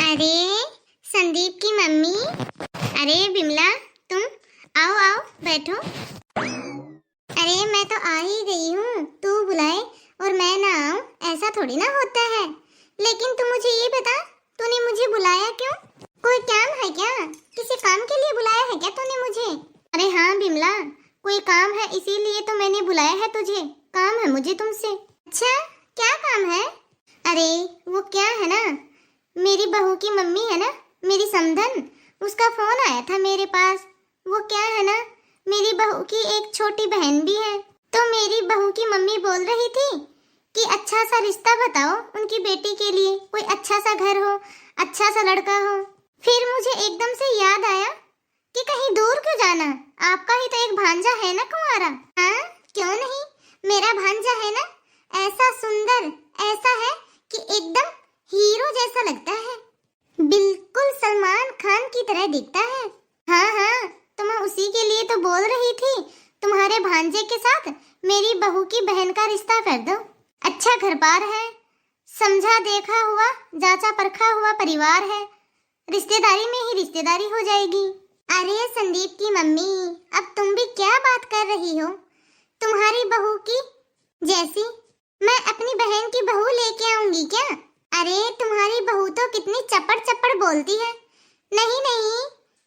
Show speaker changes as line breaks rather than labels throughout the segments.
अरे संदीप की मम्मी। अरे बिमला, तुम आओ आओ बैठो। अरे मैं तो आ ही गई हूँ, तू बुलाए और मैं ना आऊँ ऐसा थोड़ी ना होता है। लेकिन तू मुझे ये बता, तूने मुझे बुलाया क्यों? कोई काम है क्या? किसी काम के लिए बुलाया है क्या तूने मुझे? अरे हाँ बिमला, कोई काम है इसीलिए तो मैंने बुलाया है तुझे। काम है मुझे तुमसे। अच्छा, क्या काम है? अरे वो क्या है ना, मेरी बहू की मम्मी है ना, मेरी समधन, उसका फोन आया था मेरे पास। वो क्या है ना, मेरी बहू की एक छोटी बहन भी है। तो मेरी बहू की मम्मी बोल रही थी कि अच्छा सा रिश्ता बताओ उनकी बेटी के लिए, कोई अच्छा सा घर हो, अच्छा सा लड़का हो। फिर मुझे एकदम से याद आया कि कहीं दूर क्यों जाना, आपका ही तो एक भांजा है ना कुंवारा। हाँ क्यों नहीं, मेरा भांजा है ना, ऐसा सुंदर, ऐसा है कि एकदम हीरो जैसा लगता है, बिल्कुल सलमान खान की तरह दिखता है। हाँ हाँ, तो मैं उसी के लिए तो बोल रही थी, तुम्हारे भांजे के साथ मेरी बहू की बहन का रिश्ता कर दो। अच्छा घर बार है, समझा देखा हुआ जांचा परखा हुआ परिवार है, रिश्तेदारी में ही रिश्तेदारी हो जाएगी। अरे संदीप की मम्मी, अब तुम भी क्या बात कर रही हो? तुम्हारी बहू की जैसी मैं अपनी बहन की बहू लेके आऊंगी क्या? अरे तुम्हारी बहू तो कितनी चपड़ चपड़ बोलती है। नहीं नहीं,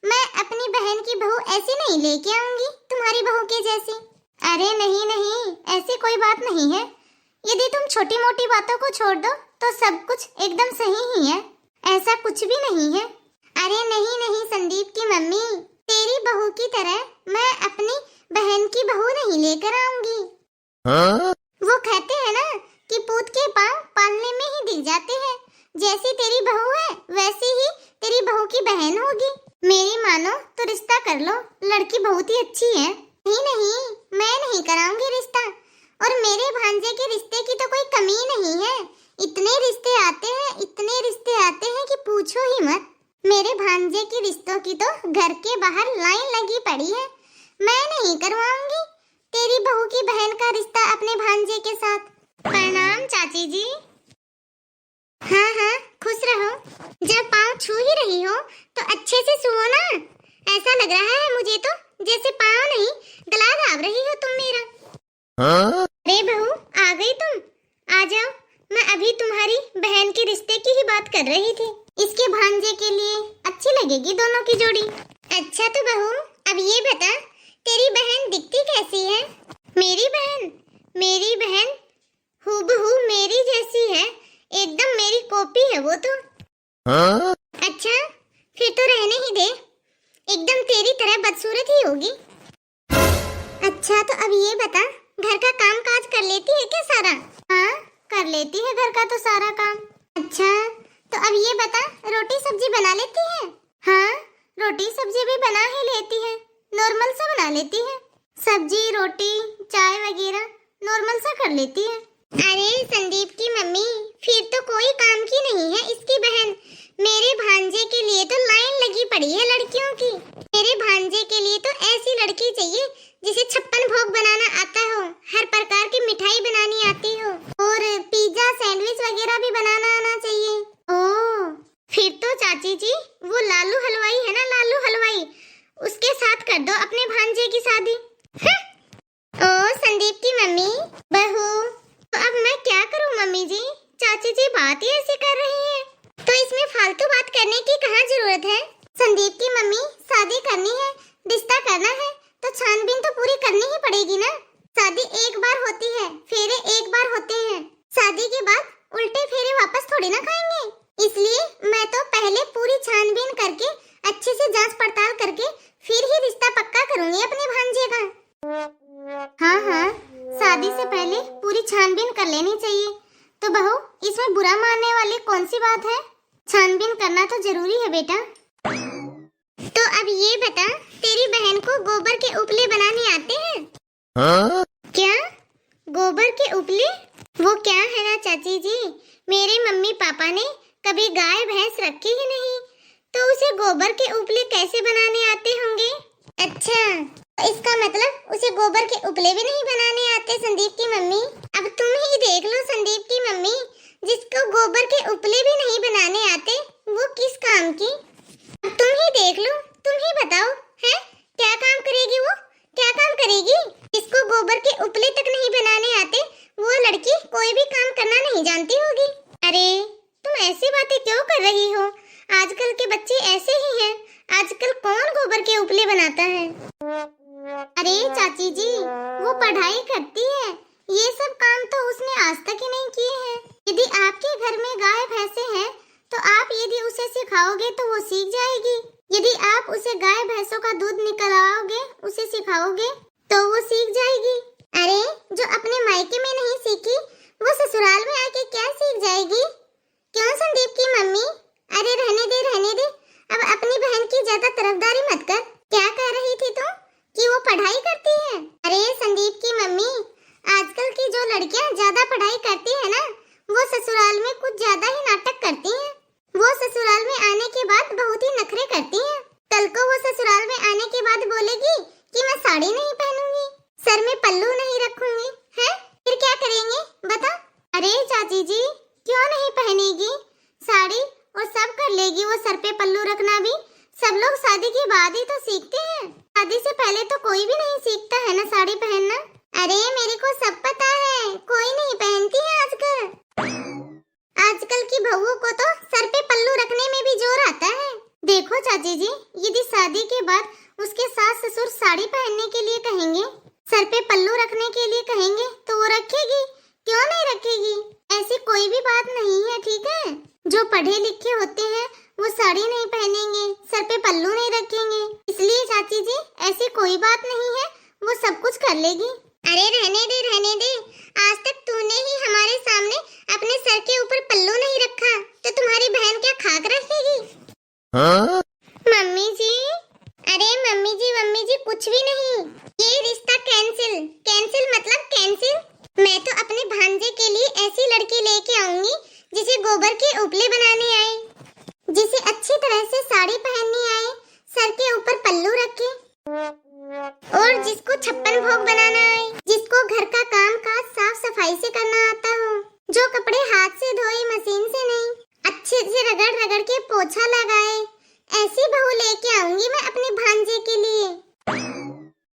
मैं अपनी बहन की बहू ऐसी नहीं लेके आऊंगी, तुम्हारी बहू के जैसी। अरे नहीं नहीं, ऐसी कोई बात नहीं है। यदि तुम छोटी मोटी बातों को छोड़ दो तो सब कुछ एकदम सही ही है, ऐसा कुछ भी नहीं है। अरे नहीं नहीं संदीप की मम्मी, तेरी बहू की तरह मैं अपनी बहन की बहू नहीं लेकर आऊंगी। हाँ? वो कहते हैं ना कि पूत के पांव पालने में ही दिख जाते हैं। जैसी तेरी बहू है वैसी ही तेरी बहू की बहन होगी। मेरी मानो तो रिश्ता कर लो, लड़की बहुत ही अच्छी है। नहीं नहीं, मैं नहीं कराऊंगी रिश्ता, और मेरे भांजे के रिश्ते की तो कोई कमी नहीं है। इतने रिश्ते आते हैं, इतने रिश्ते आते हैं कि पूछो ही मत। मेरे भांजे के रिश्तों की तो घर के बाहर लाइन लगी पड़ी है। मैं नहीं करवाऊंगी तेरी बहू की बहन का रिश्ता अपने भांजे के साथ। प्रणाम चाची जी। हाँ हाँ, खुश रहो। जब पाँव छू ही रही हो तो अच्छे से छुओ ना। ऐसा लग रहा है मुझे तो जैसे पाँव नहीं गला दाब रही हो तुम मेरा। हाँ? अरे बहू, आ गई तुम? आ जाओ, मैं अभी तुम्हारी बहन के रिश्ते की ही बात कर रही थी। इसके भांजे के लिए अच्छी लगेगी दोनों की जोड़ी। अच्छा तो बहू, अब ये बता, तेरी बहन दिखती कैसी है? मेरी बहन हूबहू मेरी जैसी है, एकदम मेरी कॉपी है वो तो। हाँ? अच्छा, फिर तो रहने ही दे, एकदम तेरी तरह बदसूरत ही होगी। अच्छा तो अब ये बता, घर का काम काज कर लेती है क्या सारा? हाँ कर लेती है घर का तो सारा काम। अच्छा तो अब ये बता, रोटी सब्जी बना लेती है? हाँ रोटी सब्जी भी बना ही लेती है, नॉर्मल सा बना लेती है। सब्जी रोटी चाय वगैरह नॉर्मल सा कर लेती है। अरे संदीप की मम्मी, फिर तो कोई काम की नहीं है इसकी बहन। मेरे भांजे के लिए तो लाइन लगी पड़ी है लड़कियों की। मेरे भांजे के लिए तो ऐसी लड़की चाहिए जिसे 56 भोग बनाना आता हो, हर प्रकार की मिठाई बनानी आती हो, और पिज्जा सैंडविच वगैरह भी बनाना आना चाहिए। ओह, फिर तो चाची जी वो लालू हलवाई है ना, लालू हलवाई, उसके साथ कर दो अपने भांजे की शादी। ओ संदीप की मम्मी, बहू, तो अब मैं क्या करूं मम्मी जी? चाची जी बात ही ऐसी कर रही है, तो इसमें फालतू बात करने की कहाँ जरूरत है? संदीप की मम्मी, शादी करनी है, रिश्ता करना है, तो छानबीन तो पूरी करनी ही पड़ेगी ना। शादी एक बार होती है, फेरे एक बार होते हैं, शादी के बाद उल्टे फेरे वापस थोड़ी ना खाएंगे। इसलिए मैं तो पहले पूरी छानबीन करके, अच्छे से जांच पड़ताल करके फिर ही रिश्ता पक्का करूंगी अपने भांजे का। हाँ हाँ, शादी से पहले पूरी छानबीन कर लेनी चाहिए। तो बहू, इसमें बुरा मानने वाली कौन सी बात है? छानबीन करना तो जरूरी है बेटा। तो अब ये बता, तेरी बहन को गोबर के उपले बनाने आते हैं? हाँ? क्या गोबर के उपले? वो क्या है ना चाची जी, मेरे मम्मी पापा ने कभी गाय भैंस रखी ही नहीं, तो उसे गोबर के उपले कैसे बनाने आते होंगे? अच्छा, इसका मतलब उसे गोबर के उपले भी नहीं बनाने आते संदीप की मम्मी। अब तुम ही देख लो संदीप की मम्मी, जिसको गोबर के उपले भी नहीं बनाने आते, वो किस बातें क्यों कर रही हो? आजकल के बच्चे ऐसे ही हैं। आजकल कौन गोबर के उपले बनाता है? अरे चाची जी, वो पढ़ाई करती है। ये सब काम तो उसने आज तक ही नहीं किए हैं। यदि आपके घर में गाय भैंसे हैं तो आप यदि उसे सिखाओगे तो वो सीख जाएगी। यदि आप उसे गाय भैंसों का दूध निकलवाओगे, उसे सिखाओगे तो वो सीख जाएगी। अरे जो अपने मायके में नहीं सीखी वो ससुराल में आके क्या सीख जाएगी? क्यों संदीप की मम्मी? अरे रहने दे। अब अपनी बहन की ज्यादा तरफदारी मत कर। क्या कह रही थी तुम कि वो पढ़ाई करती है? अरे संदीप की मम्मी, आजकल की जो लड़कियां ज्यादा पढ़ाई करती है ना, वो ससुराल में कुछ ज्यादा ही नाटक करती हैं। वो ससुराल में आने के बाद बहुत ही नखरे करती हैं। कल को वो ससुराल में आने के बाद बोलेगी कि मैं साड़ी नहीं पहनूंगी, सर में पल्लू नहीं रखूंगी, हैं? फिर क्या करेंगे बता? अरे चाची जी, क्यों नहीं पहनेगी साड़ी? और सब कर लेगी वो, सर पे पल्लू रखना भी। सब लोग शादी के बाद ही तो सीखते हैं। शादी से पहले तो कोई भी नहीं सीखता है ना साड़ी पहनना। अरे मेरे को सब पता है, कोई नहीं पहनती है आजकल। आजकल की बहुओं को तो सर पे पल्लू रखने में भी जोर आता है। देखो चाची जी, यदि शादी के बाद उसके सास ससुर साड़ी पहनने के लिए कहेंगे, सर पे पल्लू रखने के लिए कहेंगे तो वो रखेगी। क्यों नहीं रखेगी? ऐसी कोई भी बात नहीं है, ठीक है? जो पढ़े लिखे होते हैं वो साड़ी नहीं पहनेंगे, सर पे पल्लू नहीं रखेंगे। इसलिए चाची जी, ऐसी कोई बात नहीं है, वो सब कुछ कर लेगी। अरे रहने दे। आज तक तूने ही हमारे सामने अपने सर के ऊपर पल्लू नहीं रखा, तो तुम्हारी बहन क्या खाक रखेगी? हाँ? मम्मी जी, अरे मम्मी जी कुछ भी नहीं। ये रिश्ता कैंसिल मतलब कैंसिल। मैं तो अपने भांजे के लिए ऐसी लड़की लेके आऊंगी जिसे गोबर के उपले बनाने आए, जिसे अच्छी तरह से साड़ी पहननी आए, सर के ऊपर पल्लू रखे, और जिसको 56 भोग बनाना आए, जिसको घर का काम काज साफ सफाई से करना आता हो, जो कपड़े हाथ से धोए मशीन से नहीं, अच्छे से रगड़ के पोछा लगाए। ऐसी बहू लेके आऊंगी मैं अपने भांजे के लिए।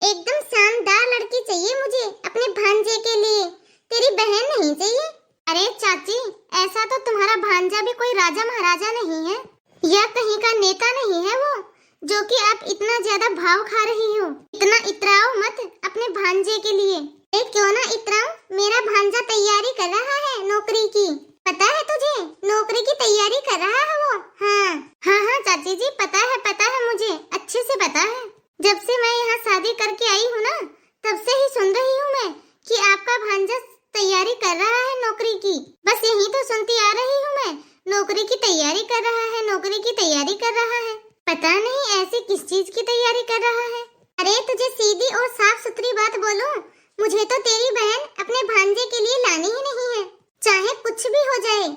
एकदम शानदार लड़की चाहिए मुझे अपने भांजे के लिए, तेरी बहन नहीं चाहिए। अरे चाची, ऐसा तो तुम्हारा भांजा भी कोई राजा महाराजा नहीं है, या कहीं का नेता नहीं है वो, जो कि आप इतना ज्यादा भाव खा रही हो। इतना इतराओ मत अपने भांजे के लिए। क्यों ना इतराऊं? मेरा भांजा तैयारी कर रहा है नौकरी की, पता है तुझे? नौकरी की तैयारी कर रहा है वो। हाँ चाची जी, पता है मुझे, अच्छे से पता है। जब से मैं यहाँ शादी करके आई हूँ ना, तब से ही सुन रही हूँ मैं कि आपका भांजा तैयारी कर रहा है नौकरी की। बस यही तो सुनती आ रही हूँ मैं, नौकरी की तैयारी कर रहा है, नौकरी की तैयारी कर रहा है। पता नहीं ऐसी किस चीज की तैयारी कर रहा है। अरे तुझे सीधी और साफ सुथरी बात बोलूं, मुझे तो तेरी बहन अपने भांजे के लिए लानी ही नहीं है। चाहे कुछ भी हो जाए,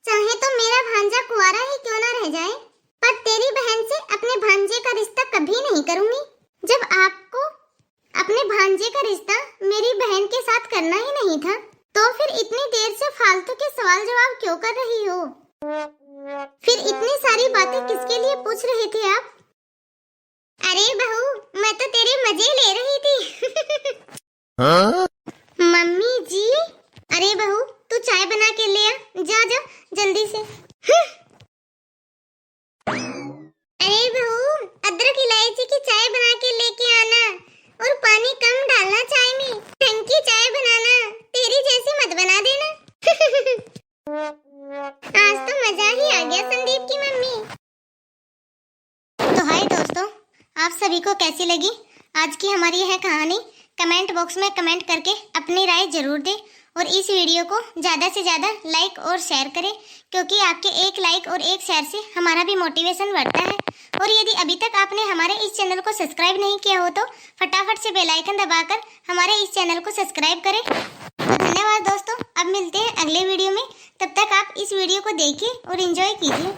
चाहे तो मेरा भांजा कुंवारा ही क्यों ना रह जाए, पर तेरी बहन से अपने भांजे का रिश्ता कभी नहीं करूंगी। जब आपको अपने भांजे का रिश्ता मेरी बहन के साथ करना ही नहीं था, तो फिर इतनी देर से फालतू के सवाल जवाब क्यों कर रही हो? फिर इतनी सारी बातें किसके लिए पूछ रहे थे आप? अरे बहू, मैं तो तेरे मजे ले रही थी। हाँ? मम्मी जी, अरे बहू तू चाय बना के ले आ, जा जल्दी से। अरे बहू, अदरक इलायची की चाय बना के लेके आना, और पानी कम डालना चाय में, ढंग की चाय बनाना, तेरी जैसी मत बना देना। आज तो मजा ही आ गया संदीप की मम्मी। तो हाय दोस्तों, आप सभी को कैसी लगी आज की हमारी यह कहानी? कमेंट बॉक्स में कमेंट करके अपनी राय जरूर दें, और इस वीडियो को ज़्यादा से ज़्यादा लाइक और शेयर करें, क्योंकि आपके एक लाइक और एक शेयर से हमारा भी मोटिवेशन बढ़ता है। और यदि अभी तक आपने हमारे इस चैनल को सब्सक्राइब नहीं किया हो तो फटाफट से बेल आइकन दबाकर हमारे इस चैनल को सब्सक्राइब करें। तो धन्यवाद दोस्तों, अब मिलते हैं अगले वीडियो में। तब तक आप इस वीडियो को देखिए और एंजॉय कीजिए।